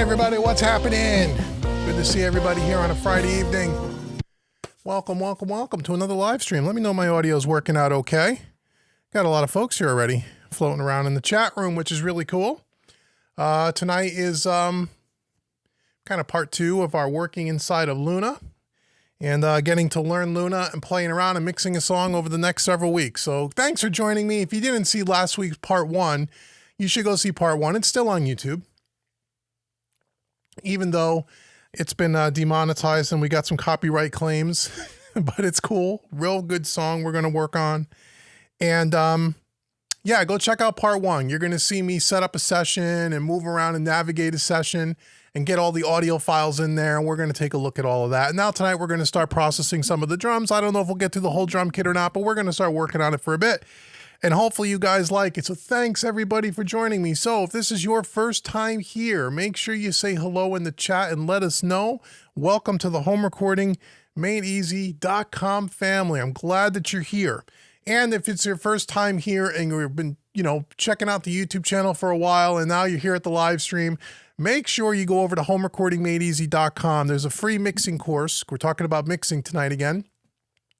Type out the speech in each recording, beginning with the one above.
everybody, what's happening? Good to see everybody here on a Friday evening. Welcome to another live stream. Let me know my audio is working out okay. Got a lot of folks here already floating around in the chat room, which is really cool. Tonight is kind of part 2 of our working inside of Luna and getting to learn Luna and playing around and mixing a song over the next several weeks. So thanks for joining me. If you didn't see last week's part 1, you should go see part 1. It's still on YouTube, even though it's been demonetized and we got some copyright claims, but it's cool. Real good song we're going to work on. And yeah, go check out part 1. You're going to see me set up a session and move around and navigate a session and get all the audio files in there. And we're going to take a look at all of that. And now tonight we're going to start processing some of the drums. I don't know if we'll get to the whole drum kit or not, but we're going to start working on it for a bit. And hopefully you guys like it. So thanks everybody for joining me. So if this is your first time here, make sure you say hello in the chat and let us know. Welcome to the home recording madeeasy.com family. I'm glad that you're here. And if it's your first time here and you've been, checking out the YouTube channel for a while and now you're here at the live stream, make sure you go over to homerecordingmadeeasy.com. There's a free mixing course. We're talking about mixing tonight again.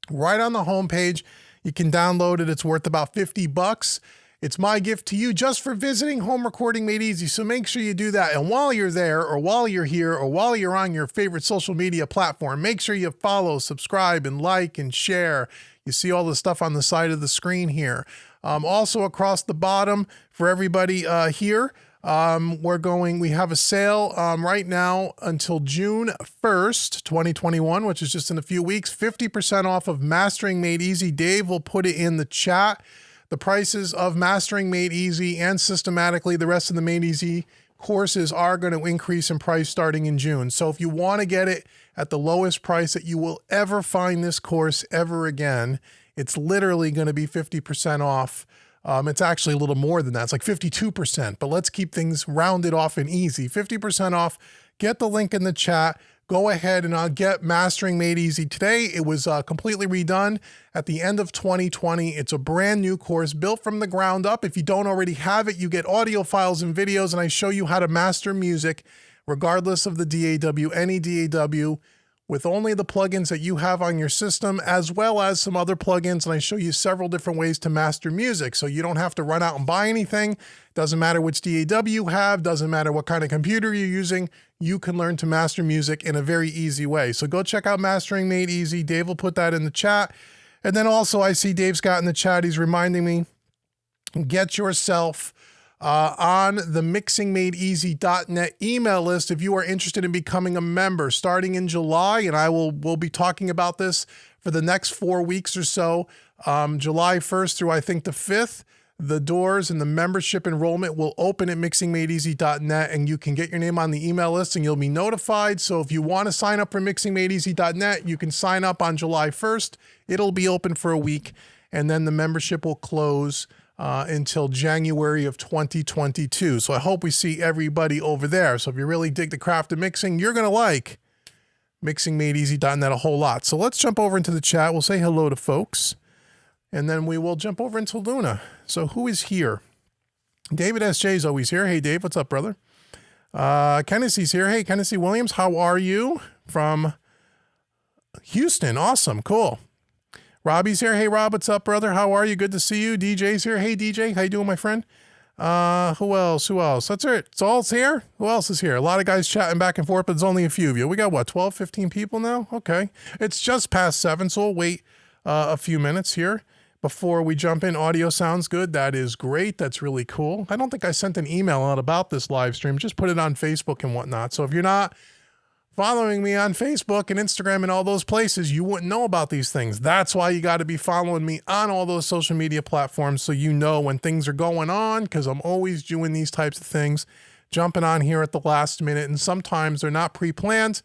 Right on the homepage. You can download it. It's worth about $50. It's my gift to you just for visiting Home Recording Made Easy. So make sure you do that. And while you're there, or while you're here, or while you're on your favorite social media platform, make sure you follow, subscribe, and like and share. You see all the stuff on the side of the screen here. Also across the bottom for everybody here, we have a sale right now until June 1st, 2021, which is just in a few weeks, 50% off of Mastering Made Easy. Dave will put it in the chat. The prices of Mastering Made Easy and systematically the rest of the Made Easy courses are going to increase in price starting in June. So if you want to get it at the lowest price that you will ever find this course ever again, it's literally going to be 50% off. It's actually a little more than that. It's like 52%, but let's keep things rounded off and easy. 50% off. Get the link in the chat. Go ahead and get Mastering Made Easy today. It was completely redone at the end of 2020. It's a brand new course built from the ground up. If you don't already have it, you get audio files and videos, and I show you how to master music regardless of the DAW, any DAW, with only the plugins that you have on your system, as well as some other plugins. And I show you several different ways to master music. So you don't have to run out and buy anything. Doesn't matter which DAW you have. Doesn't matter what kind of computer you're using. You can learn to master music in a very easy way. So go check out Mastering Made Easy. Dave will put that in the chat. And then also I see Dave's got in the chat, he's reminding me, get yourself on the mixingmadeeasy.net email list if you are interested in becoming a member starting in July. And we'll be talking about this for the next 4 weeks or so. July 1st through I think the 5th, the doors and the membership enrollment will open at mixingmadeeasy.net, and you can get your name on the email list and you'll be notified. So if you want to sign up for mixingmadeeasy.net, you can sign up on July 1st. It'll be open for a week, and then the membership will close until January of 2022. So I hope we see everybody over there. So if you really dig the craft of mixing, you're going to like mixingmadeeasy.net a whole lot. So let's jump over into the chat. We'll say hello to folks, and then we will jump over into Luna. So who is here? David S.J. is always here. Hey, Dave, what's up, brother? Kennessy's here. Hey, Kennessy Williams, how are you? From Houston. Awesome. Cool. Robbie's here. Hey, Rob, what's up, brother? How are you? Good to see you. DJ's here. Hey, DJ. How you doing, my friend? Who else? That's it. It's all here. Who else is here? A lot of guys chatting back and forth, but there's only a few of you. We got, what, 12, 15 people now? Okay. It's just past 7, so we'll wait a few minutes here before we jump in. Audio sounds good. That is great. That's really cool. I don't think I sent an email out about this live stream. Just put it on Facebook and whatnot. So if you're not following me on Facebook and Instagram and all those places, you wouldn't know about these things. That's why you got to be following me on all those social media platforms so you know when things are going on, because I'm always doing these types of things, jumping on here at the last minute, and sometimes they're not pre-planned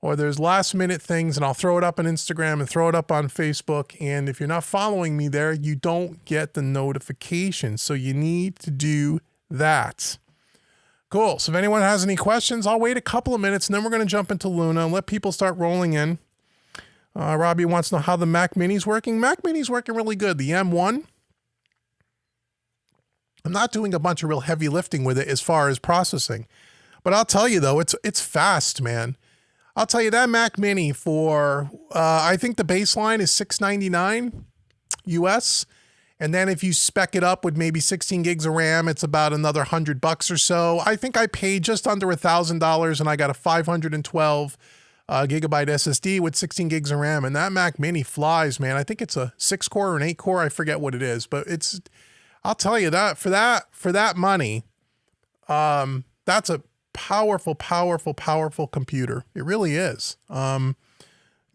or there's last minute things, and I'll throw it up on Instagram and throw it up on Facebook, and if you're not following me there, you don't get the notification, so you need to do that. Cool. So if anyone has any questions, I'll wait a couple of minutes and then we're going to jump into Luna and let people start rolling in. Robbie wants to know how the Mac Mini's working. Mac Mini's working really good. The M1, I'm not doing a bunch of real heavy lifting with it as far as processing. But I'll tell you though, it's fast, man. I'll tell you that Mac Mini for, I think the baseline is $699 US. And then if you spec it up with maybe 16 gigs of RAM, it's about another $100 or so. I think I paid just under $1,000 and I got a 512 gigabyte SSD with 16 gigs of RAM. And that Mac Mini flies, man. I think it's a 6-core or an 8-core. I forget what it is, but it's, I'll tell you that for that money, that's a powerful computer. It really is. You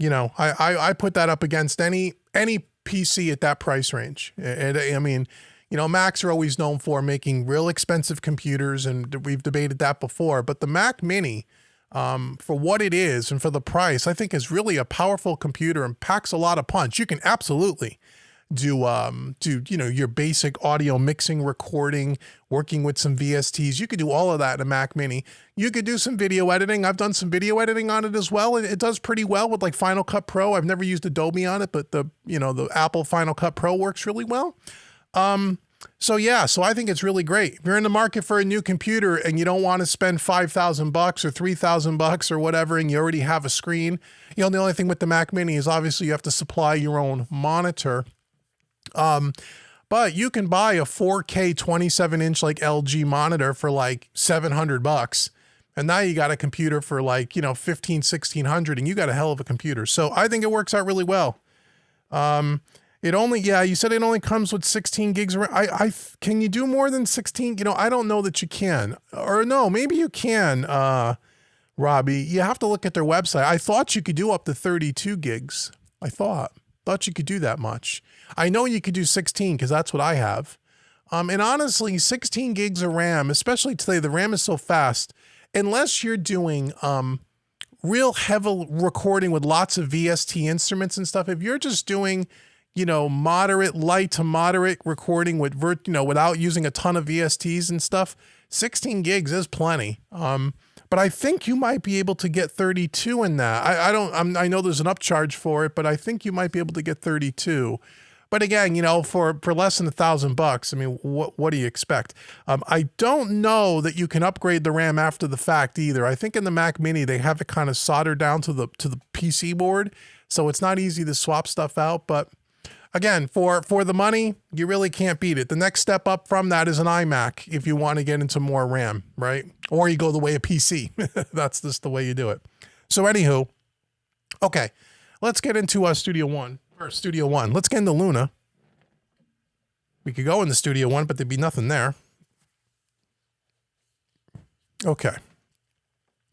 know, I put that up against any PC at that price range. I mean, you know, Macs are always known for making real expensive computers, and we've debated that before, but the Mac Mini, for what it is and for the price, I think is really a powerful computer and packs a lot of punch. You can absolutely do you know, your basic audio mixing, recording, working with some VSTs. You could do all of that in a Mac Mini. You could do some video editing. I've done some video editing on it as well, and it does pretty well with like Final Cut Pro. I've never used Adobe on it, but the Apple Final Cut Pro works really well. So yeah, so I think it's really great. If you're in the market for a new computer and you don't want to spend $5,000 or $3,000 or whatever, and you already have a screen, you know, the only thing with the Mac Mini is obviously you have to supply your own monitor. But you can buy a 4K 27-inch like LG monitor for like $700. And now you got a computer for like, you know, $1,500-$1,600, and you got a hell of a computer. So I think it works out really well. It only, yeah, you said it only comes with 16 gigs. Can you do more than 16? You know, I don't know that you can, or no, maybe you can, Robbie. You have to look at their website. I thought you could do up to 32 gigs. I thought you could do that much. I know you could do 16 because that's what I have. And honestly, 16 gigs of RAM, especially today, the RAM is so fast, unless you're doing real heavy recording with lots of VST instruments and stuff. If you're just doing, you know, light to moderate recording with, without using a ton of VSTs and stuff, 16 gigs is plenty. But I think you might be able to get 32 in that. I know there's an upcharge for it, but I think you might be able to get 32. But again, you know, for less than $1,000, I mean, what do you expect? I don't know that you can upgrade the RAM after the fact either. I think in the Mac Mini, they have it kind of soldered down to the PC board, so it's not easy to swap stuff out. But again, for the money, you really can't beat it. The next step up from that is an iMac if you want to get into more RAM, right? Or you go the way of PC. That's just the way you do it. So anywho, okay, let's get into Studio One. Let's get into Luna. We could go in the Studio One, but there'd be nothing there. Okay.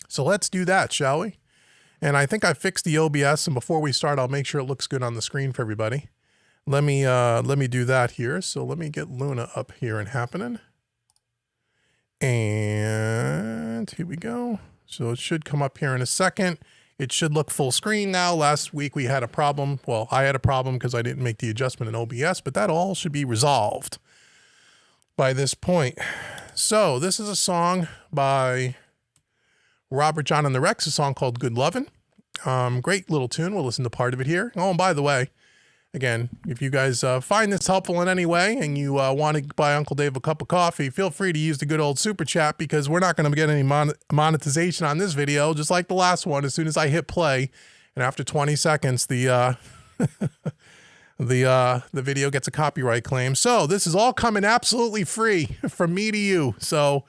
So let's do that, shall we? And I think I fixed the OBS, and before we start, I'll make sure it looks good on the screen for everybody. Let me do that here. So let me get Luna up here and happening. And here we go. So it should come up here in a second. It should look full screen now. Last week we had a problem. Well, I had a problem because I didn't make the adjustment in OBS, but that all should be resolved by this point. So this is a song by Robert John and the Rex, a song called Good Lovin'. Great little tune. We'll listen to part of it here. Oh, and by the way, again, if you guys find this helpful in any way and you want to buy Uncle Dave a cup of coffee, feel free to use the good old super chat, because we're not going to get any monetization on this video, just like the last one. As soon as I hit play, and after 20 seconds, the video gets a copyright claim. So this is all coming absolutely free from me to you. So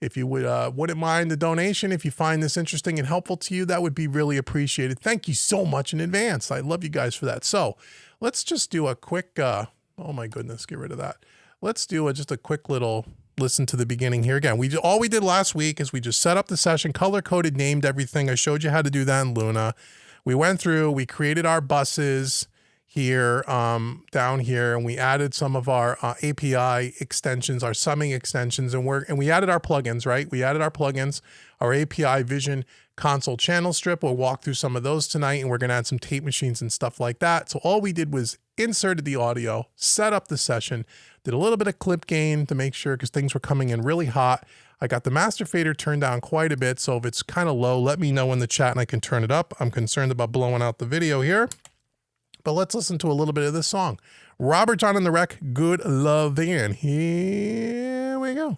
if you wouldn't mind the donation, if you find this interesting and helpful to you, that would be really appreciated. Thank you so much in advance. I love you guys for that. So let's just do a quick, oh my goodness, get rid of that. Let's do just a quick little listen to the beginning here. Again, all we did last week is we just set up the session, color-coded, named everything. I showed you how to do that in Luna. We went through, we created our buses here, down here, and we added some of our API extensions, our summing extensions, and we added our plugins, right? We added our plugins, our API Vision console channel strip. We'll walk through some of those tonight, and we're going to add some tape machines and stuff like that. So all we did was inserted the audio, set up the session, did a little bit of clip gain to make sure, because things were coming in really hot. I got the master fader turned down quite a bit, so if it's kind of low, let me know in the chat and I can turn it up. I'm concerned about blowing out the video here. But let's listen to a little bit of this song. Robert John and the Wreck, Good Lovin'. Here we go.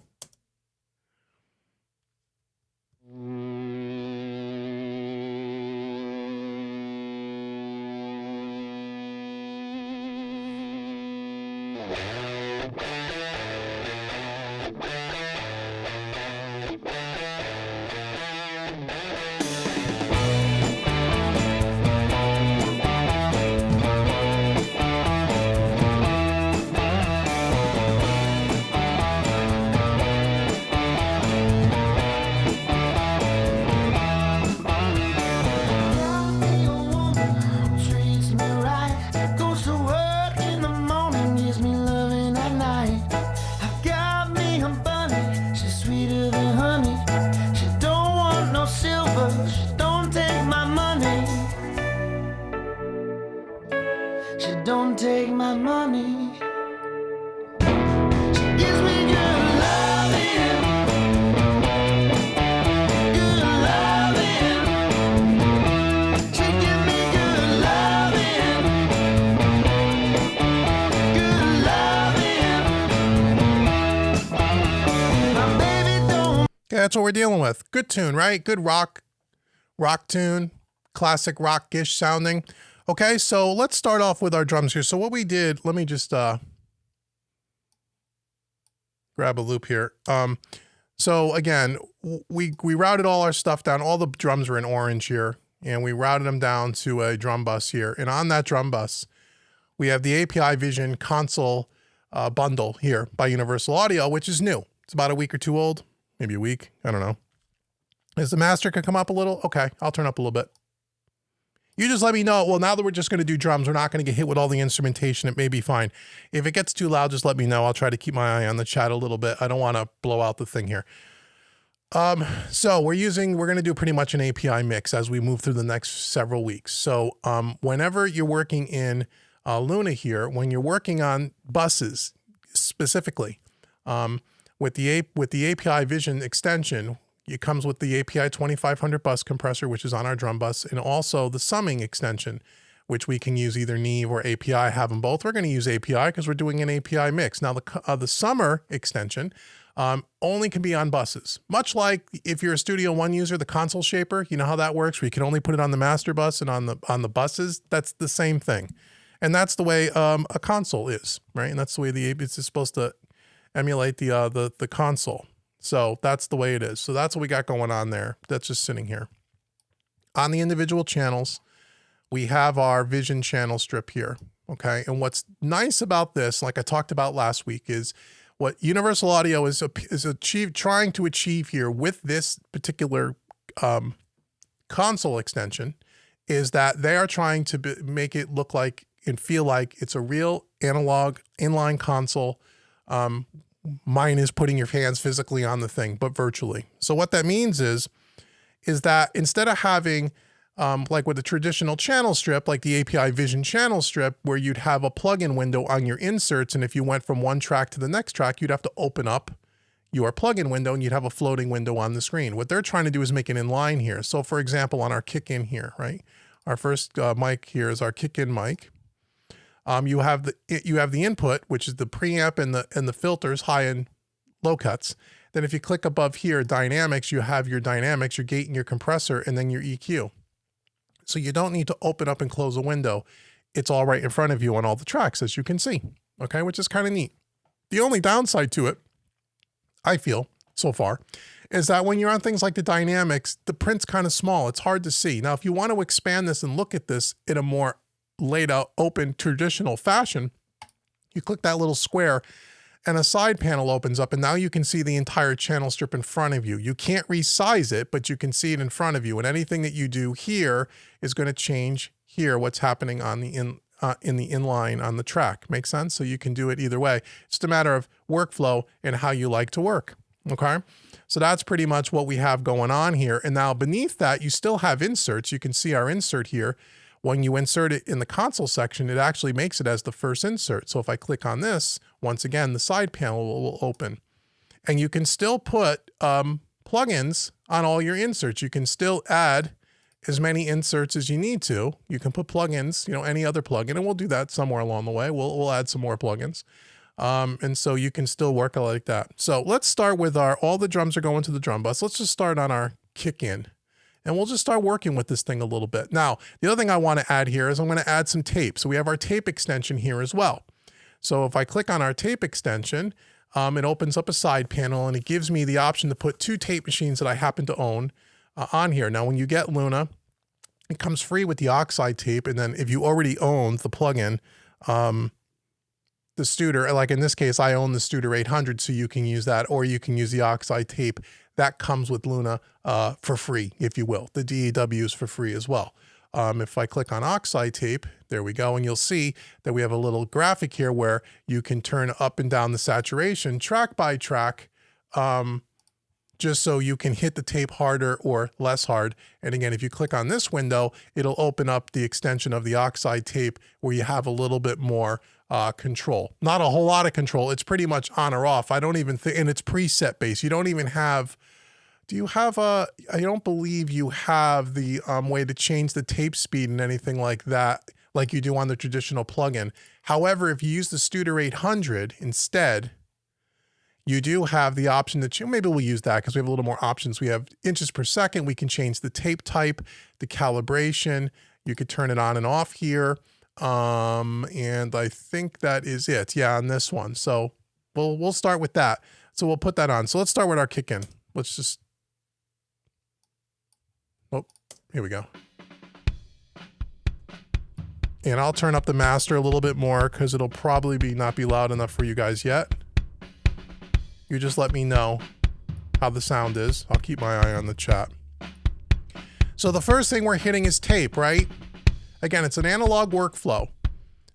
Don't take my money. She gives me good loving, good loving. She gives me good loving, good loving. My baby don't. Okay, that's what we're dealing with. Good tune, right? Good rock tune, classic rock-ish sounding. Okay, so let's start off with our drums here. So what we did, let me just grab a loop here. So again, we routed all our stuff down. All the drums are in orange here, and we routed them down to a drum bus here. And on that drum bus, we have the API Vision console bundle here by Universal Audio, which is new. It's about a week or two old, maybe a week. I don't know. Is the master could come up a little? Okay, I'll turn up a little bit. You just let me know. Well, now that we're just going to do drums, we're not going to get hit with all the instrumentation. It may be fine. If it gets too loud, just let me know. I'll try to keep my eye on the chat a little bit. I don't want to blow out the thing here. So we're going to do pretty much an API mix as we move through the next several weeks. So whenever you're working in Luna here, when you're working on buses specifically, with the API Vision extension, it comes with the API 2500 bus compressor, which is on our drum bus, and also the summing extension, which we can use either Neve or API. Have them both. We're going to use API because we're doing an API mix. Now, the summer extension only can be on buses. Much like if you're a Studio One user, the console shaper, you know how that works, where you can only put it on the master bus and on the buses. That's the same thing, and that's the way a console is, right? And that's the way it's supposed to emulate the console. So that's the way it is. So that's what we got going on there. That's just sitting here. On the individual channels, we have our Vision channel strip here. Okay. And what's nice about this, like I talked about last week, is what Universal Audio is trying to achieve here with this particular console extension is that they are trying to make it look like and feel like it's a real analog inline console. Mine is putting your hands physically on the thing, but virtually. So what that means is that instead of having, like with a traditional channel strip, like the API Vision channel strip, where you'd have a plugin window on your inserts, and if you went from one track to the next track, you'd have to open up your plugin window and you'd have a floating window on the screen. What they're trying to do is make it in line here. So for example, on our kick-in here, right? Our first mic here is our kick-in mic. You have the input, which is the preamp and the filters, high and low cuts. Then if you click above here, dynamics, you have your dynamics, your gate and your compressor, and then your EQ. So you don't need to open up and close a window. It's all right in front of you on all the tracks, as you can see, okay, which is kind of neat. The only downside to it, I feel, so far, is that when you're on things like the dynamics, the print's kind of small. It's hard to see. Now, if you want to expand this and look at this in a more laid out, open, traditional fashion, you click that little square and a side panel opens up, and now you can see the entire channel strip in front of you. You can't resize it, but you can see it in front of you, and anything that you do here is going to change here what's happening on the in the inline on the track. Make sense? So you can do it either way. It's just a matter of workflow and how you like to work. Okay. So that's pretty much what we have going on here. And now beneath that, you still have inserts. You can see our insert here. When you insert it in the console section, it actually makes it as the first insert. So if I click on this, once again, the side panel will open. And you can still put plugins on all your inserts. You can still add as many inserts as you need to. You can put plugins, any other plugin, and we'll do that somewhere along the way. We'll add some more plugins. And so you can still work it like that. So let's start with all the drums are going to the drum bus. Let's just start on our kick in. And we'll just start working with this thing a little bit. Now, the other thing I want to add here is I'm going to add some tape. So we have our tape extension here as well. So if I click on our tape extension, it opens up a side panel and it gives me the option to put 2 tape machines that I happen to own on here. Now, when you get Luna, it comes free with the oxide tape. And then if you already own the plugin, the Studer, like in this case, I own the Studer 800, so you can use that, or you can use the oxide tape that comes with Luna for free, if you will. The DAW is for free as well. If I click on oxide tape, there we go, and you'll see that we have a little graphic here where you can turn up and down the saturation track by track, just so you can hit the tape harder or less hard. And again, if you click on this window, it'll open up the extension of the oxide tape where you have a little bit more control. Not a whole lot of control. It's pretty much on or off. I don't even think, and it's preset based. You don't even have, do you have I don't believe you have the way to change the tape speed and anything like that, like you do on the traditional plugin. However, if you use the Studer 800 instead, you do have the option that maybe we'll use that because we have a little more options. We have inches per second. We can change the tape type, the calibration. You could turn it on and off here. And I think that is it. Yeah, on this one. So we'll start with that. So we'll put that on. So let's start with our kick in. Let's just, oh, here we go. And I'll turn up the master a little bit more because it'll probably not be loud enough for you guys yet. You just let me know how the sound is. I'll keep my eye on the chat. So the first thing we're hitting is tape, right? Again, it's an analog workflow.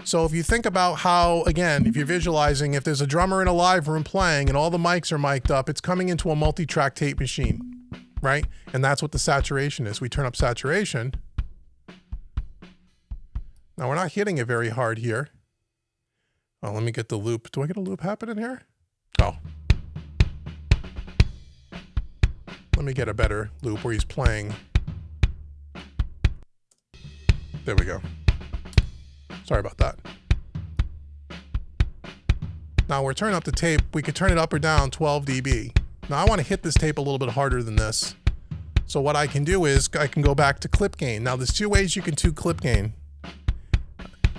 So if you think about how, again, if you're visualizing, if there's a drummer in a live room playing and all the mics are mic'd up, it's coming into a multi-track tape machine, right? And that's what the saturation is. We turn up saturation. Now we're not hitting it very hard here. Oh, let me get the loop. Do I get a loop happening here? Oh. Let me get a better loop where he's playing. There we go. Sorry about that. Now we're turning up the tape. We could turn it up or down 12 dB. Now I want to hit this tape a little bit harder than this. So what I can do is I can go back to clip gain. Now there's 2 ways you can do clip gain.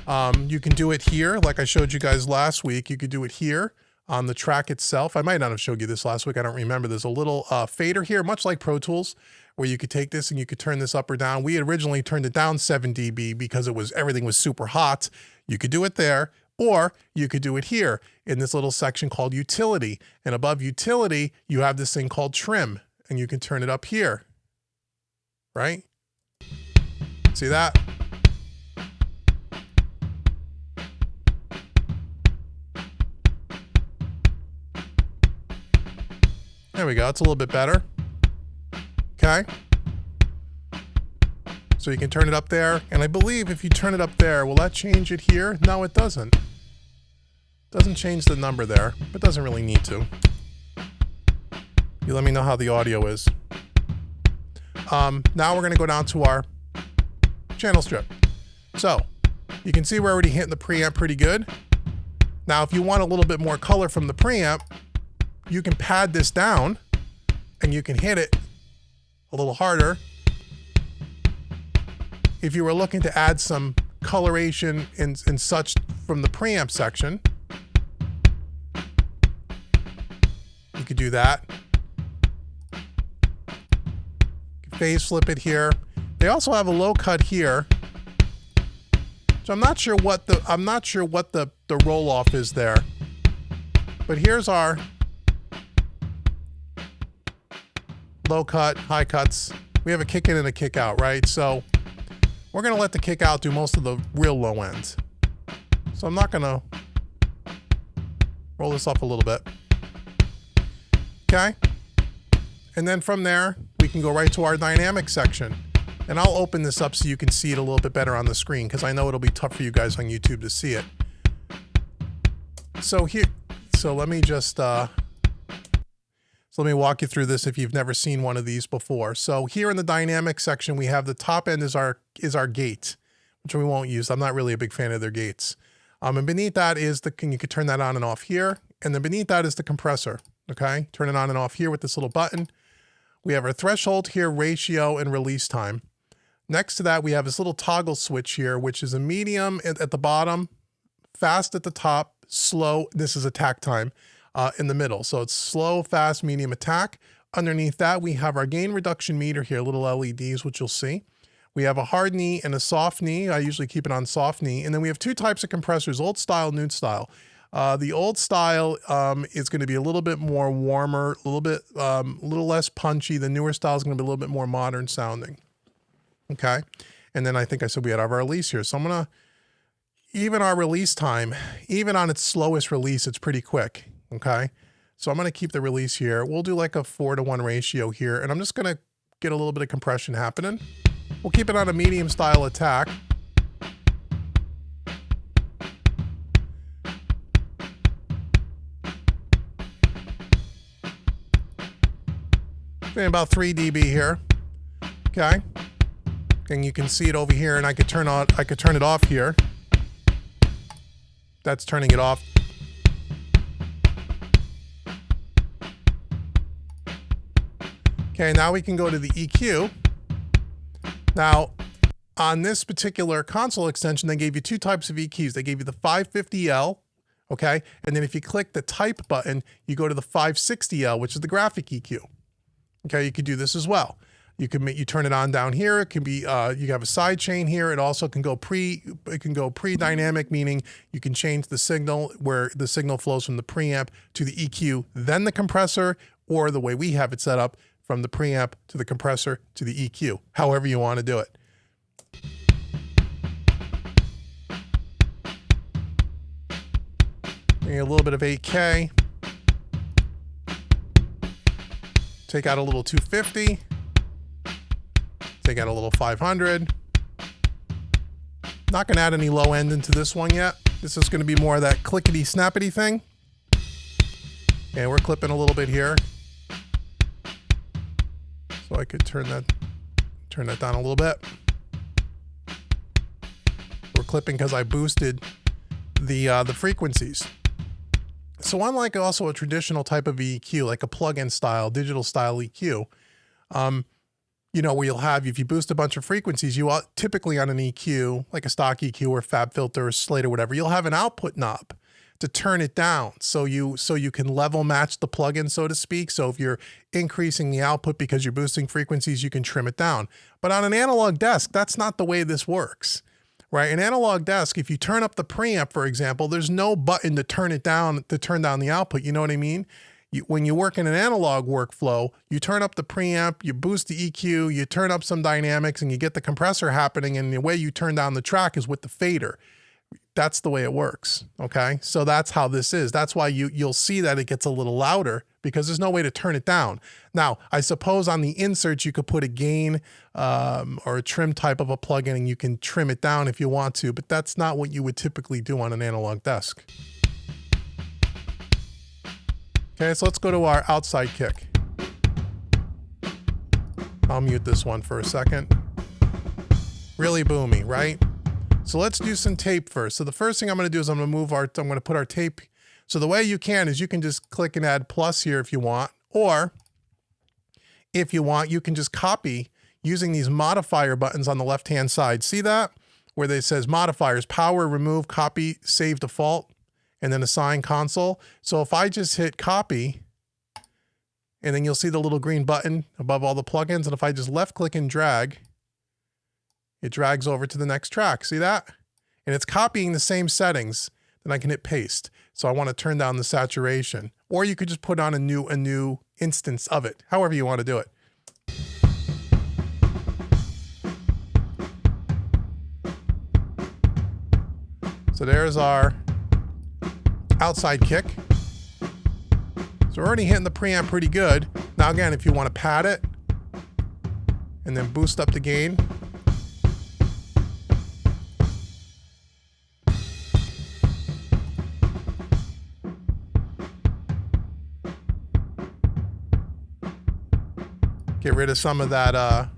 You can do it here, like I showed you guys last week. You could do it here on the track itself. I might not have showed you this last week. I don't remember. There's a little fader here, much like Pro Tools, where you could take this and you could turn this up or down. We had originally turned it down 7 dB because everything was super hot. You could do it there, or you could do it here in this little section called Utility. And above Utility, you have this thing called Trim, and you can turn it up here, right? See that? There we go. It's a little bit better. Okay. So you can turn it up there. And I believe if you turn it up there, will that change it here? No, it doesn't. Doesn't change the number there, but doesn't really need to. You let me know how the audio is. Now we're going to go down to our channel strip. So you can see we're already hitting the preamp pretty good. Now, if you want a little bit more color from the preamp, you can pad this down and you can hit it a little harder. If you were looking to add some coloration and such from the preamp section, you could do that. Phase flip it here. They also have a low cut here. So I'm not sure what the roll off is there. But here's our low cut, high cuts. We have a kick in and a kick out, right? So we're gonna let the kick out do most of the real low ends. So I'm not gonna roll this up a little bit. Okay. And then from there, we can go right to our dynamic section. And I'll open this up so you can see it a little bit better on the screen because I know it'll be tough for you guys on YouTube to see it. So let me just, let me walk you through this if you've never seen one of these before. So here in the dynamic section, we have the top end is our gate, which we won't use. I'm not really a big fan of their gates. And beneath that is you could turn that on and off here. And then beneath that is the compressor. Okay, turn it on and off here with this little button. We have our threshold here, ratio, and release time. Next to that, we have this little toggle switch here, which is a medium at the bottom, fast at the top, slow. This is attack time in the middle. So it's slow, fast, medium, attack. Underneath that, we have our gain reduction meter here, little LEDs, which you'll see. We have a hard knee and a soft knee. I usually keep it on soft knee. And then we have two types of compressors, old style, new style. The old style is going to be a little bit more warmer, a little less punchy. The newer style is going to be a little bit more modern sounding. Okay. And then I think I said we had our release here. So I'm going to, even our release time, even on its slowest release, it's pretty quick. Okay. So I'm going to keep the release here. We'll do like a 4:1 ratio here. And I'm just going to get a little bit of compression happening. We'll keep it on a medium style attack. About 3 dB here. Okay. And you can see it over here, and I could turn it off here. That's turning it off. Okay, now we can go to the EQ. Now, on this particular console extension, they gave you two types of EQs. They gave you the 550L, okay? And then if you click the type button, you go to the 560L, which is the graphic EQ. Okay, you could do this as well. You turn it on down here. It can be you have a side chain here. It also can go pre-dynamic, meaning you can change the signal where the signal flows from the preamp to the EQ, then the compressor, or the way we have it set up from the preamp to the compressor to the EQ, however you want to do it. Maybe a little bit of 8K. Take out a little 250. Take out a little 500. Not going to add any low end into this one yet. This is going to be more of that clickety snappity thing. And we're clipping a little bit here. So I could turn that down a little bit. We're clipping because I boosted the frequencies. So unlike also a traditional type of EQ, like a plug-in style, digital style EQ, you know, where you'll have, if you boost a bunch of frequencies, you typically on an EQ, like a stock EQ or Fab Filter or Slate or whatever, you'll have an output knob to turn it down. So you can level match the plugin, so to speak. So if you're increasing the output because you're boosting frequencies, you can trim it down. But on an analog desk, that's not the way this works. Right? An analog desk, if you turn up the preamp, for example, there's no button to turn it down, to turn down the output. You know what I mean? When you work in an analog workflow, you turn up the preamp, you boost the EQ, you turn up some dynamics, and you get the compressor happening. And the way you turn down the track is with the fader. That's the way it works. Okay. So that's how this is. That's why you'll see that it gets a little louder, because there's no way to turn it down. Now, I suppose on the inserts, you could put a gain or a trim type of a plugin, and you can trim it down if you want to, but that's not what you would typically do on an analog desk. Okay, so let's go to our outside kick. I'll mute this one for a second. Really boomy, right? So let's do some tape first. So the first thing I'm going to do is I'm going to put our tape. So the way you can is you can just click and add plus here if you want, or if you want, you can just copy using these modifier buttons on the left-hand side. See that? Where it says modifiers, power, remove, copy, save default, and then assign console. So if I just hit copy, and then you'll see the little green button above all the plugins. And if I just left click and drag, it drags over to the next track. See that? And it's copying the same settings. Then I can hit paste. So I want to turn down the saturation, or you could just put on a new instance of it, however you want to do it. So there's our outside kick. So we're already hitting the preamp pretty good. Now again, if you want to pad it and then boost up the gain, get rid of some of that,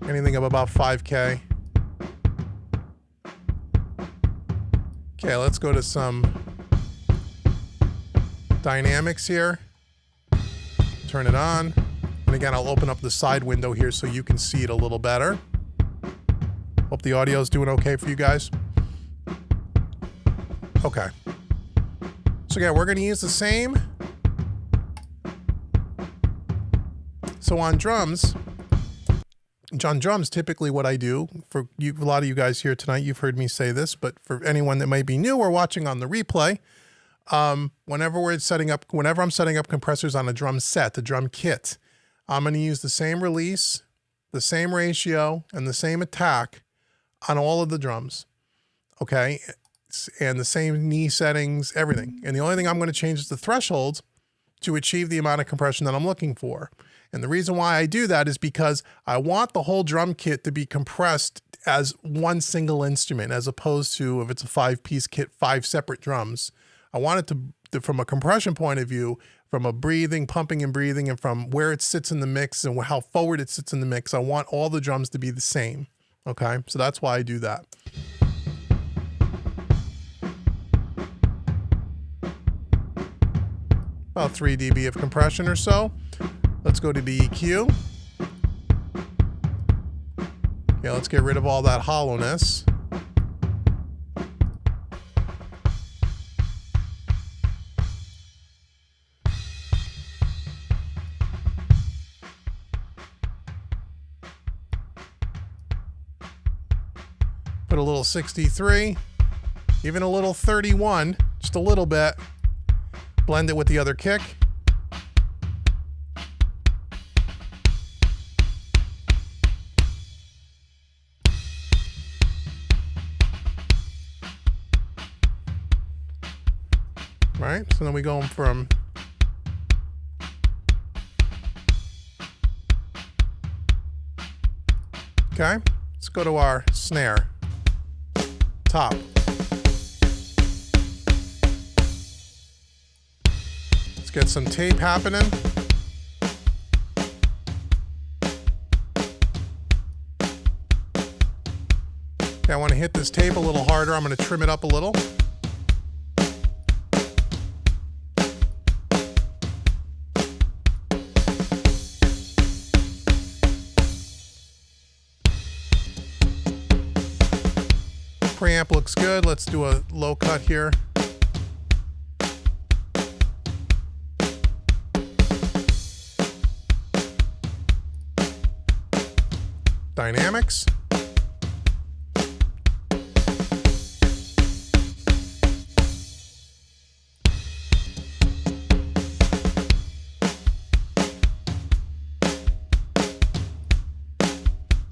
anything of about 5K. Okay, let's go to some dynamics here. Turn it on. And again, I'll open up the side window here so you can see it a little better. Hope the audio is doing okay for you guys. Okay. So yeah, we're going to use the same. So on drums, typically what I do, for you, a lot of you guys here tonight, you've heard me say this, but for anyone that might be new or watching on the replay, whenever I'm setting up compressors on a drum set, a drum kit, I'm going to use the same release, the same ratio, and the same attack on all of the drums. Okay. And the same knee settings, everything. And the only thing I'm going to change is the thresholds to achieve the amount of compression that I'm looking for. And the reason why I do that is because I want the whole drum kit to be compressed as one single instrument, as opposed to, if it's a 5-piece kit, 5 separate drums. I want it to, from a compression point of view, from a pumping and breathing, and from where it sits in the mix and how forward it sits in the mix, I want all the drums to be the same. Okay, so that's why I do that. About 3 dB of compression or so. Let's go to the EQ. Okay, let's get rid of all that hollowness. Put a little 63, even a little 31, just a little bit. Blend it with the other kick. Right, so then we go from okay, let's go to our snare. Top. Let's get some tape happening. Okay, I want to hit this tape a little harder. I'm going to trim it up a little. Preamp looks good. Let's do a low cut here. Dynamics.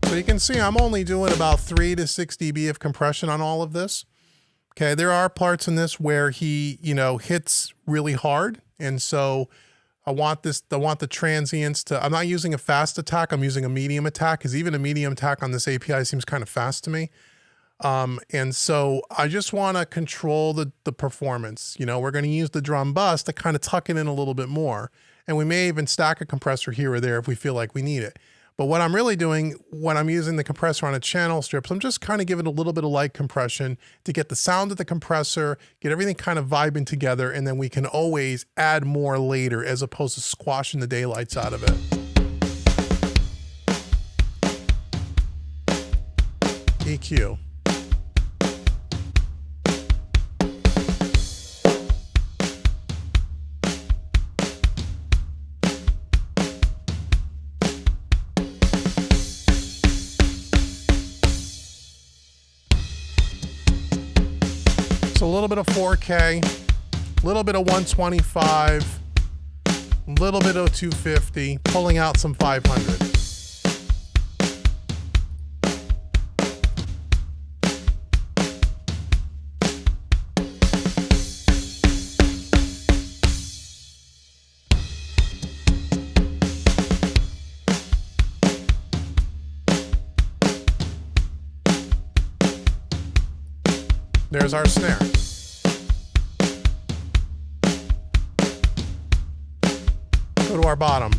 So you can see I'm only doing about 3 to 6 dB of compression on all of this. Okay, there are parts in this where he, hits really hard. And so I want the transients to, I'm not using a fast attack, I'm using a medium attack, because even a medium attack on this API seems kind of fast to me. And so I just want to control the performance. We're going to use the drum bus to kind of tuck it in a little bit more. And we may even stack a compressor here or there if we feel like we need it. But what I'm really doing when I'm using the compressor on a channel strip, I'm just kind of giving a little bit of light compression to get the sound of the compressor, get everything kind of vibing together, and then we can always add more later as opposed to squashing the daylights out of it. EQ. So a little bit of 4K, a little bit of 125, a little bit of 250, pulling out some 500. There's our snare. Go to our bottom.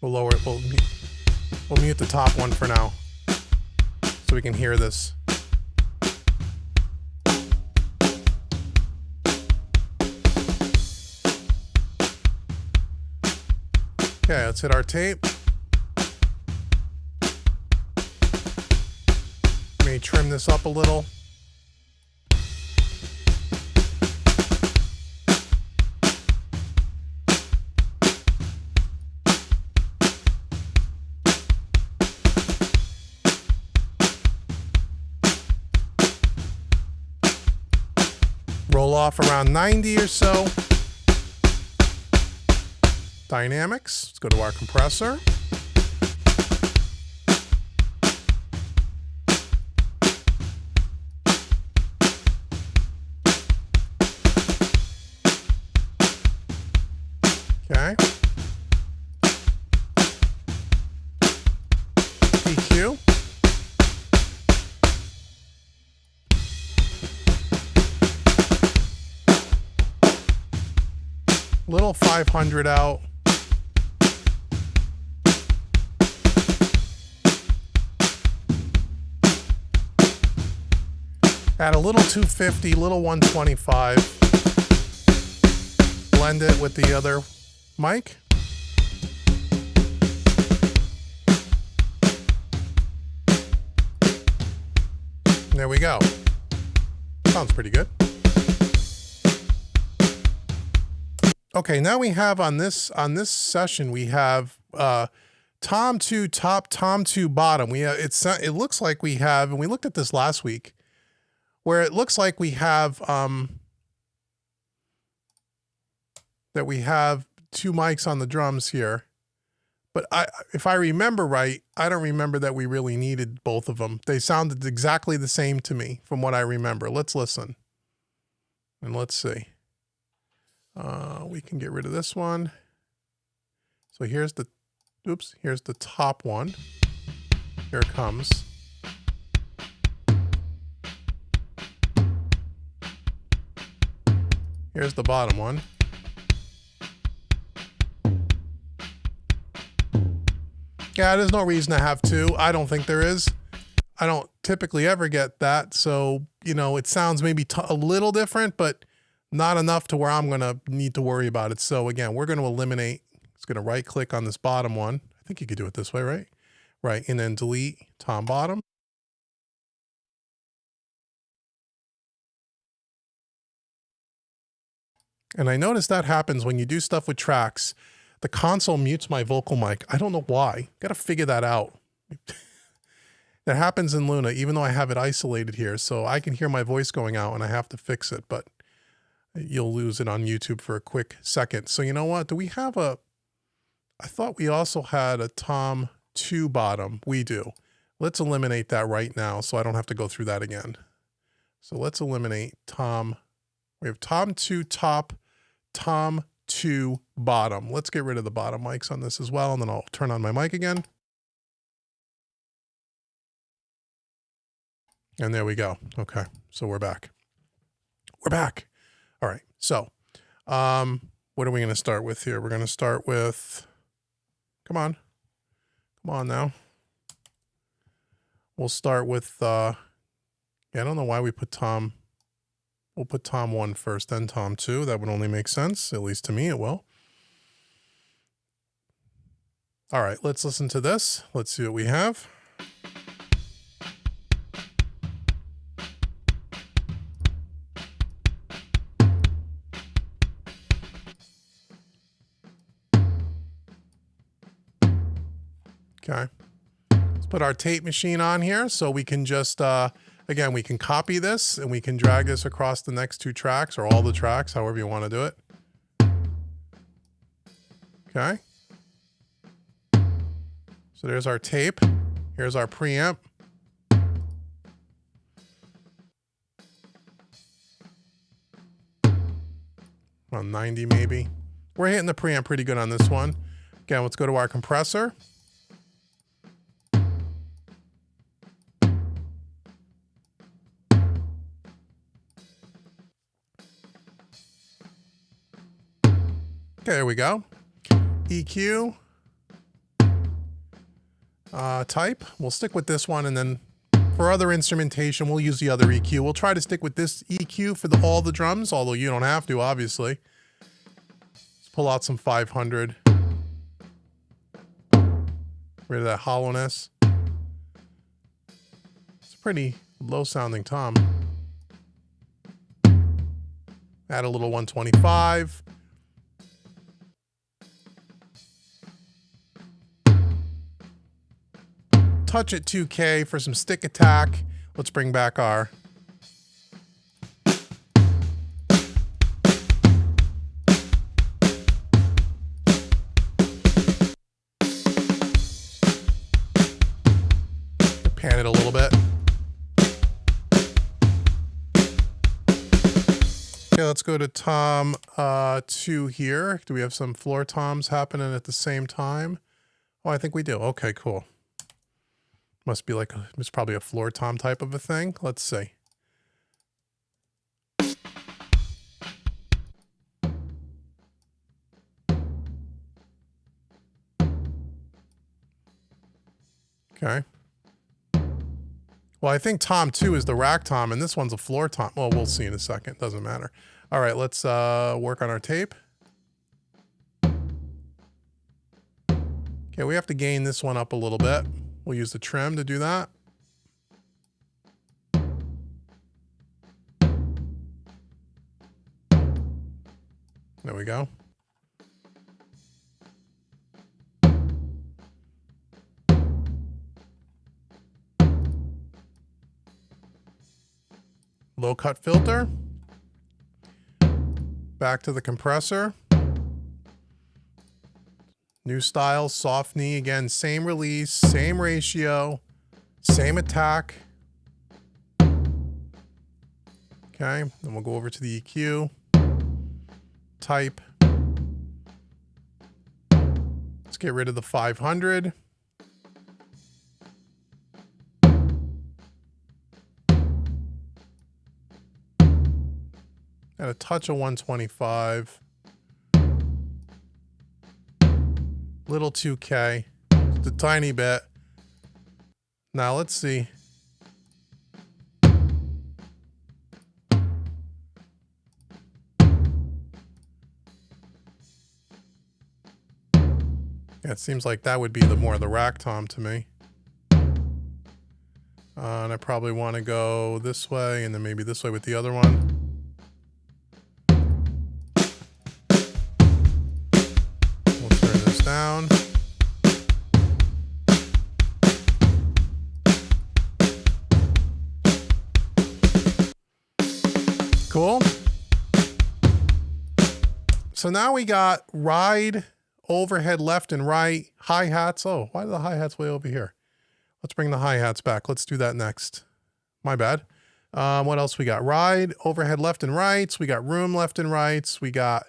We'll lower it. We'll mute the top one for now. so we can hear this. Okay, let's hit our tape. May trim this up a little. Roll off around 90 or so. Dynamics. Let's go to our compressor. Okay. EQ. Little 500 out. Add a little 250, little 125. Blend it with the other mic. There we go. Sounds pretty good. Okay, now we have on this session we have tom 2 top, tom 2 bottom. It looks like we have, and we looked at this last week, where it looks like we have that we have two mics on the drums here. But if I remember right, I don't remember that we really needed both of them. They sounded exactly the same to me from what I remember. Let's listen. And let's see. We can get rid of this one. So here's the top one. Here it comes. Here's the bottom one. Yeah, there's no reason to have two. I don't think there is. I don't typically ever get that. So, you know, it sounds maybe a little different, but not enough to where I'm going to need to worry about it. So again, we're going to eliminate. It's going to right click on this bottom one. I think you could do it this way, right? Right. And then delete tom bottom. And I notice that happens when you do stuff with tracks. The console mutes my vocal mic. I don't know why. Got to figure that out. That happens in Luna, even though I have it isolated here. So I can hear my voice going out and I have to fix it, but you'll lose it on YouTube for a quick second. So you know what? Do we have I thought we also had a tom 2 bottom. We do. Let's eliminate that right now so I don't have to go through that again. So let's eliminate tom. We have tom 2 top, tom 2 bottom. Let's get rid of the bottom mics on this as well, and then I'll turn on my mic again. And there we go. Okay, so we're back. We're back. All right, so what are we going to start with here? We're going to start with, come on now. We'll start with, yeah, I don't know why we put tom. We'll put tom 1 first, then tom 2. That would only make sense, at least to me it will. All right, let's listen to this. Let's see what we have. Okay, let's put our tape machine on here so we can just, again, we can copy this and we can drag this across the next two tracks or all the tracks, however you want to do it. Okay. So there's our tape. Here's our preamp. Around 90 maybe. We're hitting the preamp pretty good on this one. Again, let's go to our compressor. Okay, there we go. EQ. Type. We'll stick with this one, and then For other instrumentation, we'll use the other EQ. We'll try to stick with this EQ for all the drums, although you don't have to, obviously. Let's pull out some 500. Rid of that hollowness. It's a pretty low sounding tom. Add a little 125. Touch at 2K for some stick attack. Let's bring back our pan it a little bit. Okay, let's go to tom 2 here. Do we have some floor toms happening at the same time? Oh, I think we do. Okay, cool. Must be like it's probably a floor tom type of a thing. Let's see. Okay. Well, I think tom 2 is the rack tom, and this one's a floor tom. Well, we'll see in a second. Doesn't matter. All right, let's work on our tape. Okay, we have to gain this one up a little bit. We'll use the trim to do that. There we go. Low cut filter. Back to the compressor. New style, soft knee. Again, same release, same ratio, same attack. Okay, then we'll go over to the EQ. Type. Let's get rid of the 500. Add a touch of 125. Little 2K. Just a tiny bit. Now let's see. Yeah, it seems like that would be the more the rack tom to me. And I probably want to go this way and then maybe this way with the other one. Down. Cool. So now we got ride, overhead left and right, hi-hats. Oh, why are the hi-hats way over here? Let's bring the hi-hats back. Let's do that next. My bad. What else we got? Ride, overhead left and rights. We got room left and rights. We got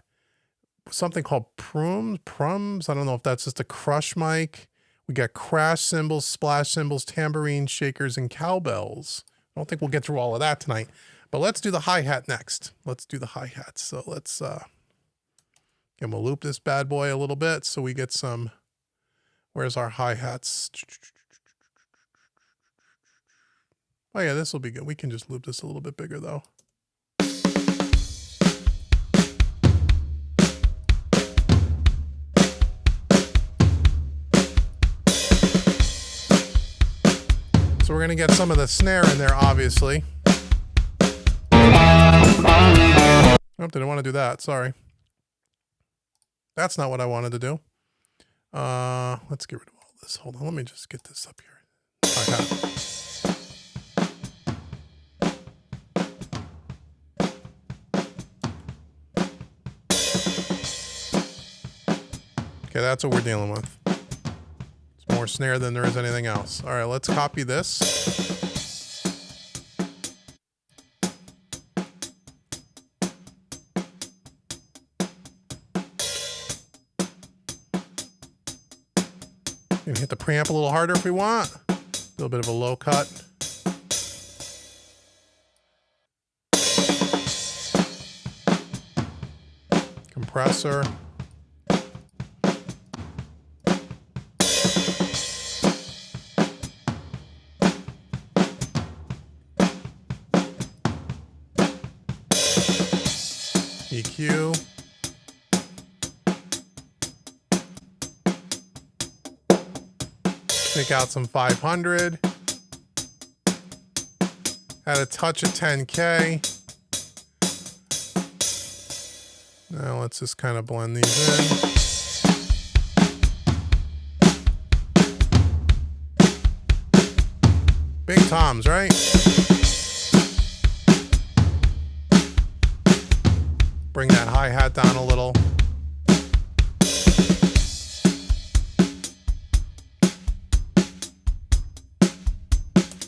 something called prums. I don't know if that's just a crush mic. We got crash cymbals, splash cymbals, tambourine shakers, and cowbells. I don't think we'll get through all of that tonight, but let's do the hi-hat next. Let's do the hi-hats. So let's, and we'll loop this bad boy a little bit so we get some, where's our hi-hats? Oh yeah, this will be good. We can just loop this a little bit bigger though. So we're going to get some of the snare in there, obviously. Oh, didn't want to do that. Sorry. That's not what I wanted to do. Let's get rid of all this. Hold on. Let me just get this up here. Okay, that's what we're dealing with. More snare than there is anything else. All right, let's copy this. You can hit the preamp a little harder if we want. A little bit of a low cut. Compressor. EQ. Take out some 500. Add a touch of 10K. Now let's just kind of blend these in. Big toms, right? Bring that hi-hat down a little.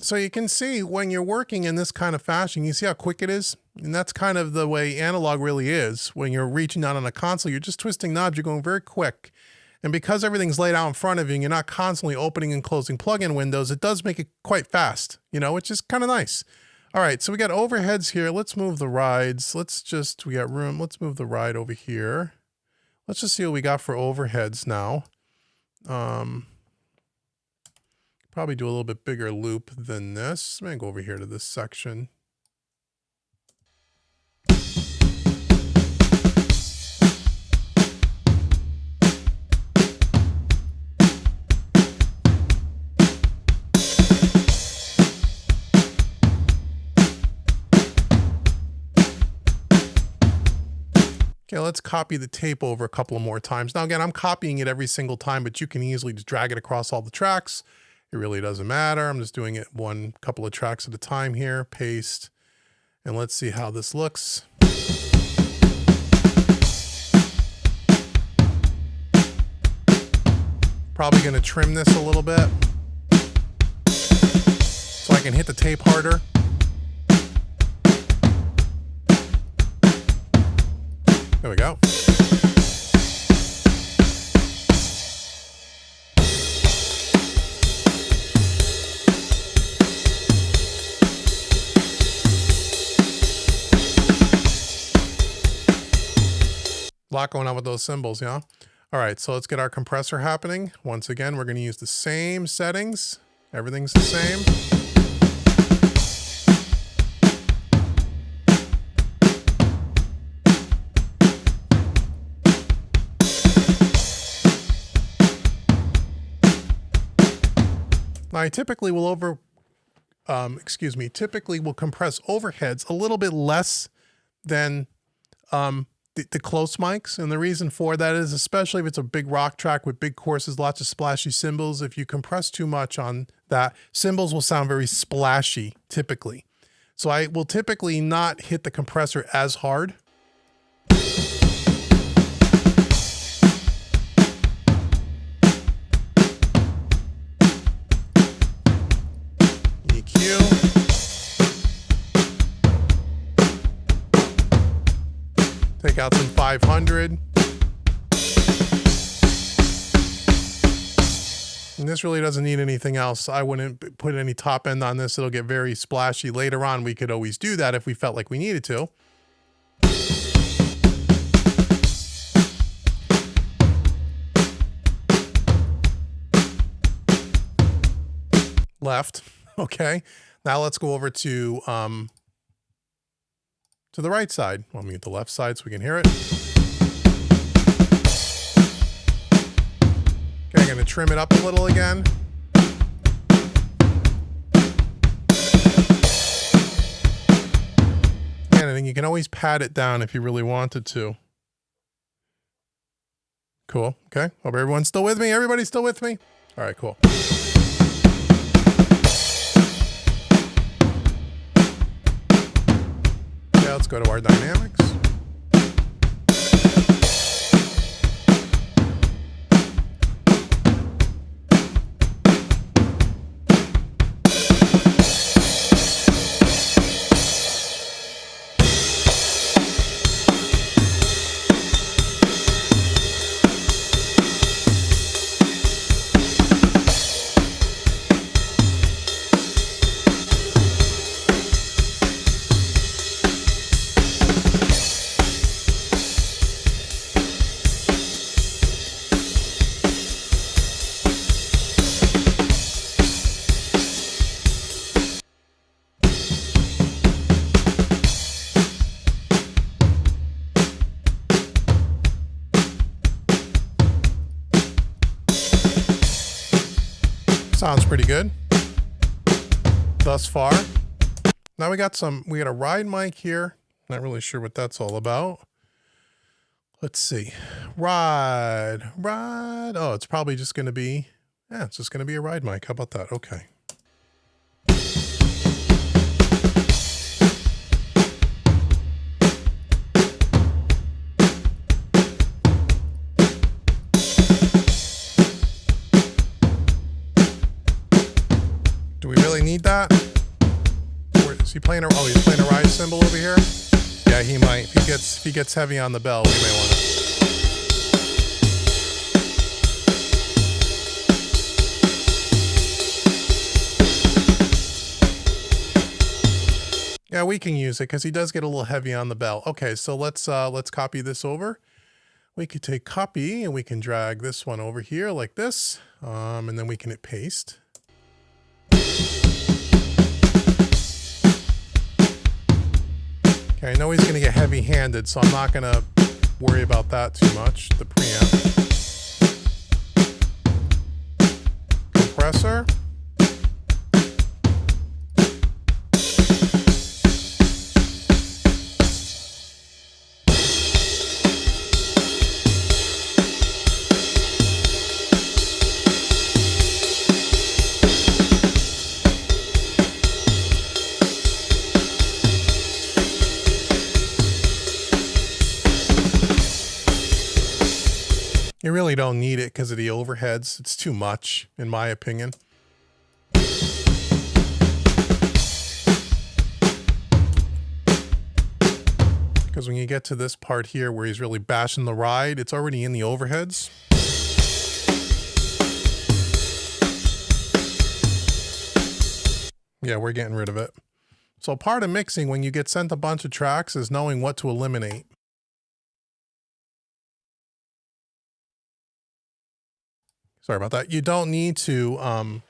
So you can see when you're working in this kind of fashion, you see how quick it is? And that's kind of the way analog really is. When you're reaching down on a console, you're just twisting knobs, you're going very quick. And because everything's laid out in front of you and you're not constantly opening and closing plugin windows, it does make it quite fast, you know, which is kind of nice. All right, so we got overheads here. Let's move the rides. We got room. Let's move the ride over here. Let's just see what we got for overheads now. Probably do a little bit bigger loop than this. I'm gonna go over here to this section. Okay, let's copy the tape over a couple of more times. Now again, I'm copying it every single time, but you can easily just drag it across all the tracks. It really doesn't matter. I'm just doing it one couple of tracks at a time here. Paste. And let's see how this looks. Probably going to trim this a little bit so I can hit the tape harder. There we go. A lot going on with those cymbals, yeah? All right, so let's get our compressor happening. Once again, we're going to use the same settings. Everything's the same. Now, I typically will typically will compress overheads a little bit less than the close mics. And the reason for that is, especially if it's a big rock track with big courses, lots of splashy cymbals, if you compress too much on that, cymbals will sound very splashy typically. So I will typically not hit the compressor as hard. EQ. Take out some 500. And this really doesn't need anything else. I wouldn't put any top end on this. It'll get very splashy. Later on, we could always do that if we felt like we needed to. Left. Okay. Now let's go over to the right side. Let me get the left side so we can hear it. Okay, I'm going to trim it up a little again. And I think you can always pad it down if you really wanted to. Cool. Okay. Hope everyone's still with me. Everybody's still with me? All right, cool. Let's go to our dynamics. Sounds pretty good thus far. Now we got a ride mic here. Not really sure what that's all about. Let's see. Ride. Oh, it's probably just going to be, it's just going to be a ride mic. How about that? Okay. Do we really need that? Is he playing he's playing a ride cymbal over here? Yeah, he might. If he gets heavy on the bell, we may want to. Yeah, we can use it because he does get a little heavy on the bell. Okay, so let's copy this over. We could take copy and we can drag this one over here like this, and then we can hit paste. Okay, I know he's going to get heavy-handed, so I'm not going to worry about that too much. The preamp. Compressor. You really don't need it because of the overheads. It's too much, in my opinion. Because when you get to this part here where he's really bashing the ride, it's already in the overheads. Yeah, we're getting rid of it. So part of mixing when you get sent a bunch of tracks is knowing what to eliminate. Sorry about that. You don't need to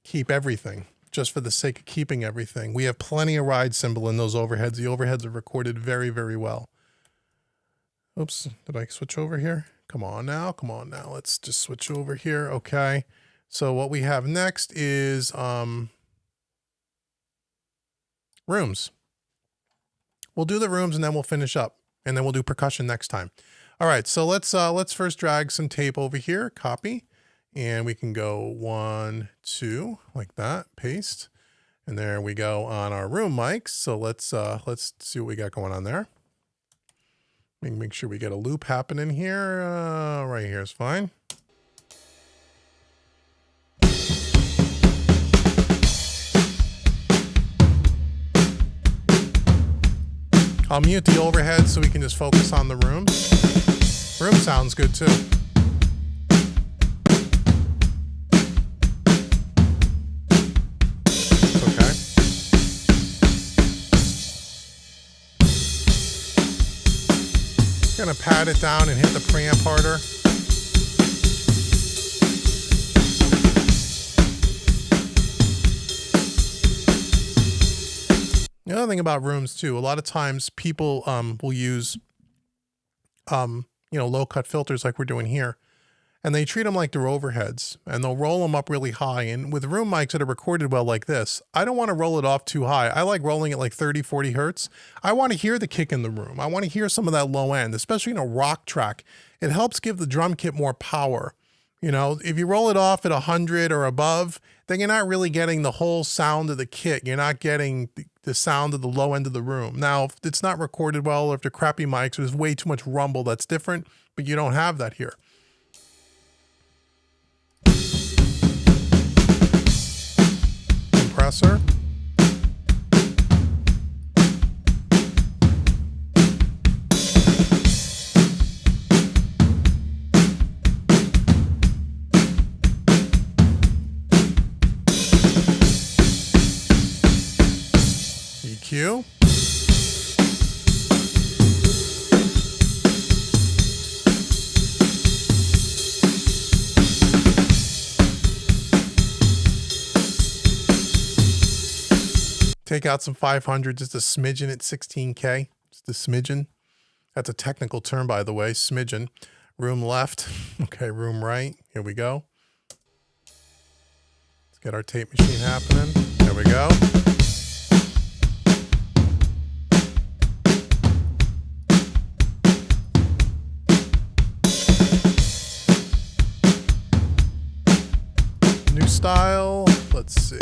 keep everything just for the sake of keeping everything. We have plenty of ride cymbal in those overheads. The overheads are recorded very, very well. Oops, did I switch over here? Come on now. Let's just switch over here. Okay. So what we have next is rooms. We'll do the rooms and then we'll finish up. And then we'll do percussion next time. All right, so let's first drag some tape over here, copy, and we can go 1, 2, like that, paste, and there we go on our room mics. So let's see what we got going on there. Make sure we get a loop happening here. Right here is fine. I'll mute the overhead so we can just focus on the rooms. Room sounds good too. It's okay. Gonna pat it down and hit the preamp harder. The other thing about rooms too, a lot of times people will use low cut filters like we're doing here, and they treat them like they're overheads and they'll roll them up really high. And with room mics that are recorded well like this, I don't want to roll it off too high. I like rolling it like 30, 40 hertz. I want to hear the kick in the room. I want to hear some of that low end, especially in a rock track. It helps give the drum kit more power. You know, if you roll it off at 100 or above, then you're not really getting the whole sound of the kit. You're not getting the sound of the low end of the room. Now, if it's not recorded well, or if they're crappy mics, there's way too much rumble, that's different, but you don't have that here. Compressor. EQ. Take out some 500, just a smidgen at 16K. Just a smidgen. That's a technical term, by the way, smidgen. Room left. Okay, room right. Here we go. Get our tape machine happening. There we go. New style. Let's see.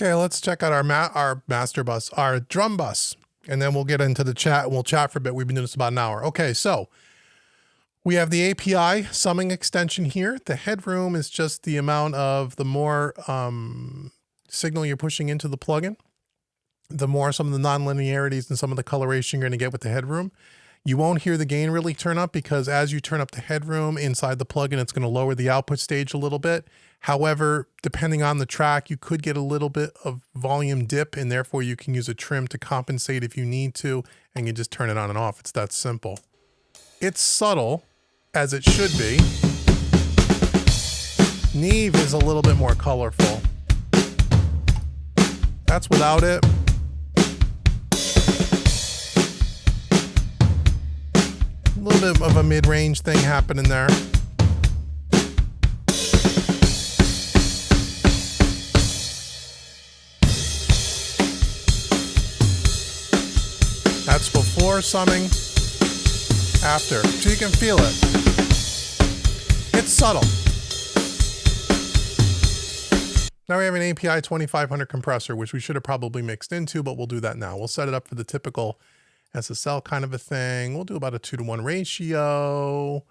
Okay, let's check out our master bus, our drum bus, and then we'll get into the chat. We'll chat for a bit. We've been doing this about an hour. Okay, so we have the API summing extension here. The headroom is just the amount of the more signal you're pushing into the plugin, the more some of the non-linearities and some of the coloration you're going to get with the headroom. You won't hear the gain really turn up because as you turn up the headroom inside the plugin, it's going to lower the output stage a little bit. However, depending on the track, you could get a little bit of volume dip, and therefore you can use a trim to compensate if you need to, and you just turn it on and off. It's that simple. It's subtle, as it should be. Neve is a little bit more colorful. That's without it. A little bit of a mid-range thing happening there. That's before summing, after. So you can feel it. It's subtle. Now we have an API 2500 compressor, which we should have probably mixed into, but we'll do that now. We'll set it up for the typical SSL kind of a thing. We'll do about a 2-to-1 ratio.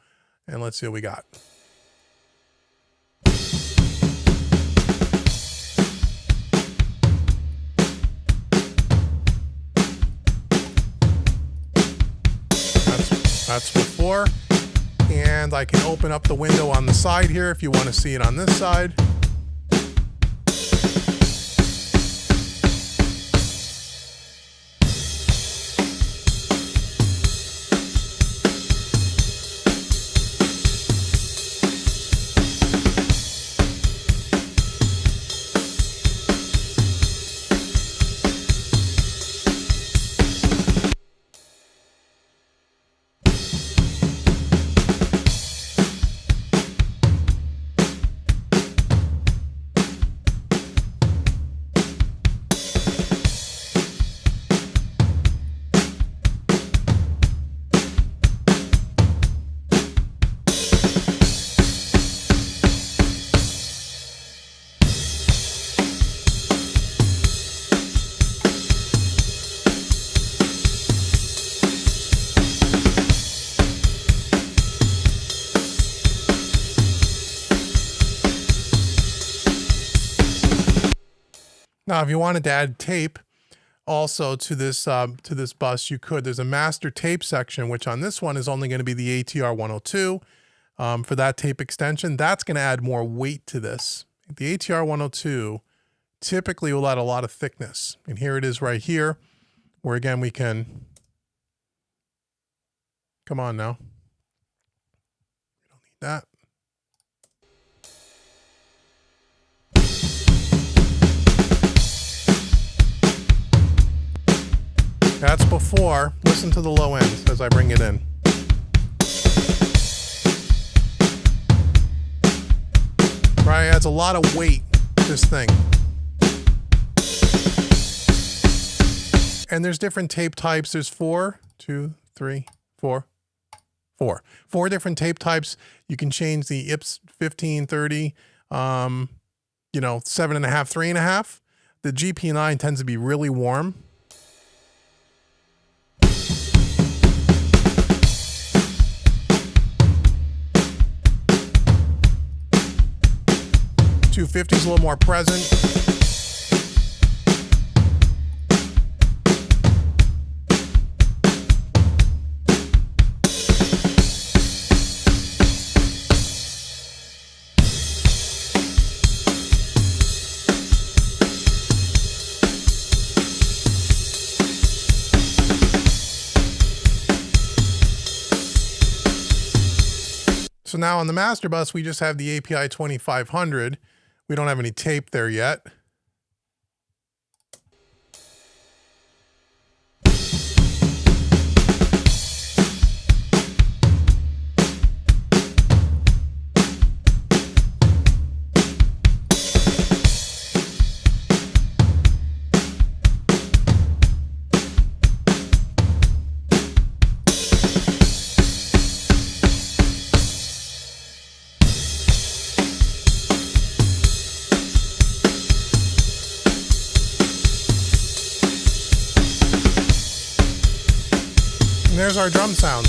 And let's see what we got. That's before. And I can open up the window on the side here if you want to see it on this side. Now, if you wanted to add tape also to this bus, you could. There's a master tape section, which on this one is only going to be the ATR 102 for that tape extension. That's going to add more weight to this. The ATR 102 typically will add a lot of thickness. And here it is right here, where again we can, come on now. We don't need that. That's before. Listen to the low end as I bring it in. Right, it adds a lot of weight, this thing. And there's different tape types. There's 4 different tape types. You can change the IPS 1530 You know, 7.5, 3.5. The GP9 tends to be really warm. .250 is a little more present. So now on the master bus, we just have the API 2500. We don't have any tape there yet. There's our drum sound.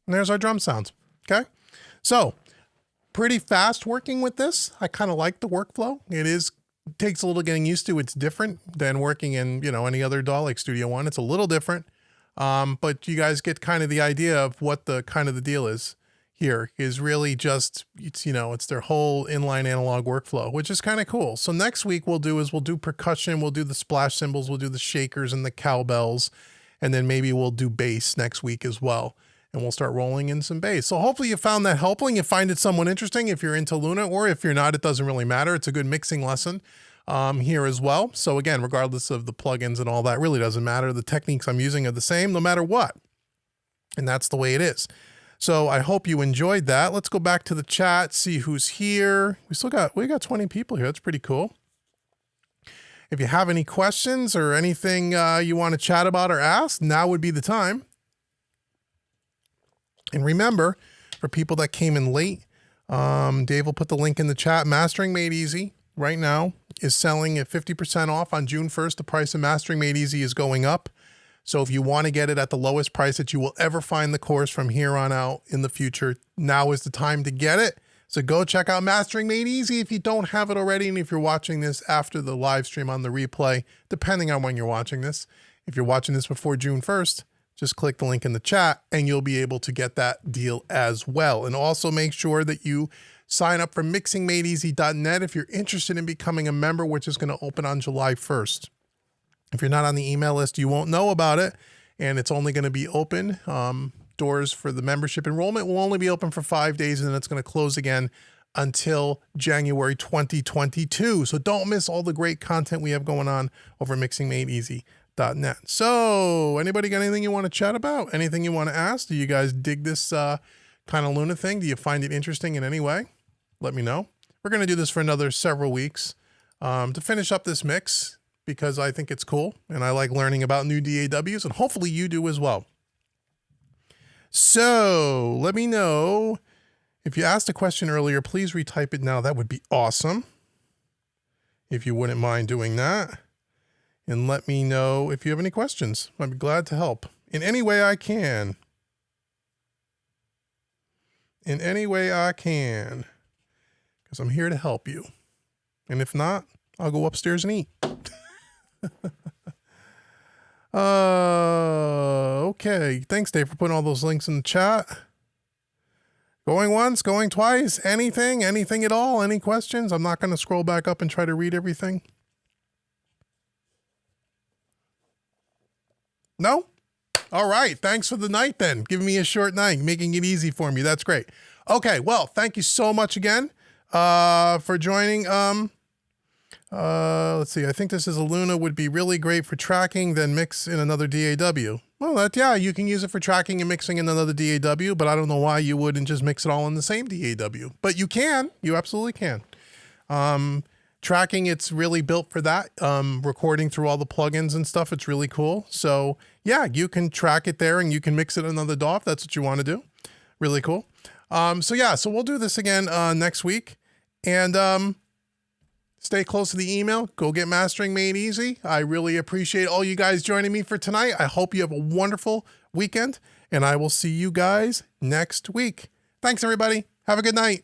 And there's our drum sounds. Okay. So pretty fast working with this. I kind of like the workflow. It takes a little getting used to. It's different than working in, you know, any other DAW like Studio One. It's a little different. But you guys get kind of the idea of what the kind of the deal is here is really just, it's, you know, it's their whole inline analog workflow, which is kind of cool. So next week we'll do percussion, we'll do the splash cymbals, we'll do the shakers and the cowbells, and then maybe we'll do bass next week as well. And we'll start rolling in some bass. So hopefully you found that helpful and you find it somewhat interesting. If you're into Luna, or if you're not, it doesn't really matter. It's a good mixing lesson here as well. So again, regardless of the plugins and all that, really doesn't matter. The techniques I'm using are the same no matter what. And that's the way it is. So I hope you enjoyed that. Let's go back to the chat, see who's here. We got 20 people here. That's pretty cool. If you have any questions or anything you want to chat about or ask, now would be the time. And remember, for people that came in late, Dave will put the link in the chat. Mastering Made Easy right now is selling at 50% off on June 1st. The price of Mastering Made Easy is going up. So if you want to get it at the lowest price that you will ever find the course from here on out in the future, now is the time to get it. So go check out Mastering Made Easy if you don't have it already. And if you're watching this after the live stream on the replay, depending on when you're watching this, if you're watching this before June 1st, just click the link in the chat and you'll be able to get that deal as well. And also make sure that you sign up for mixingmadeeasy.net if you're interested in becoming a member, which is going to open on July 1st. If you're not on the email list, you won't know about it, and it's only going to be open. Doors for the membership enrollment will only be open for 5 days, and then it's going to close again until January 2022. So don't miss all the great content we have going on over mixingmadeeasy.net. So anybody got anything you want to chat about? Anything you want to ask? Do you guys dig this kind of Luna thing? Do you find it interesting in any way? Let me know. We're going to do this for another several weeks to finish up this mix, because I think it's cool and I like learning about new DAWs, and hopefully you do as well. So let me know if you asked a question earlier, please retype it now. That would be awesome if you wouldn't mind doing that. And let me know if you have any questions. I'd be glad to help in any way I can. In any way I can, because I'm here to help you. And if not, I'll go upstairs and eat. Okay. Thanks, Dave, for putting all those links in the chat. Going once, going twice, anything at all, any questions? I'm not going to scroll back up and try to read everything. No? All right. Thanks for the night then. Giving me a short night, making it easy for me. That's great. Okay. Well, thank you so much again for joining. Let's see. I think this is a Luna would be really great for tracking, then mix in another DAW. Well, yeah, you can use it for tracking and mixing in another DAW, but I don't know why you wouldn't just mix it all in the same DAW. But you can. You absolutely can. tracking, it's really built for that. Recording through all the plugins and stuff, it's really cool. So yeah, you can track it there and you can mix it in another DAW if that's what you want to do. Really cool. So yeah, so we'll do this again next week. And stay close to the email. Go get mastering made easy. I really appreciate all you guys joining me for tonight. I hope you have a wonderful weekend, and I will see you guys next week. Thanks, everybody. Have a good night.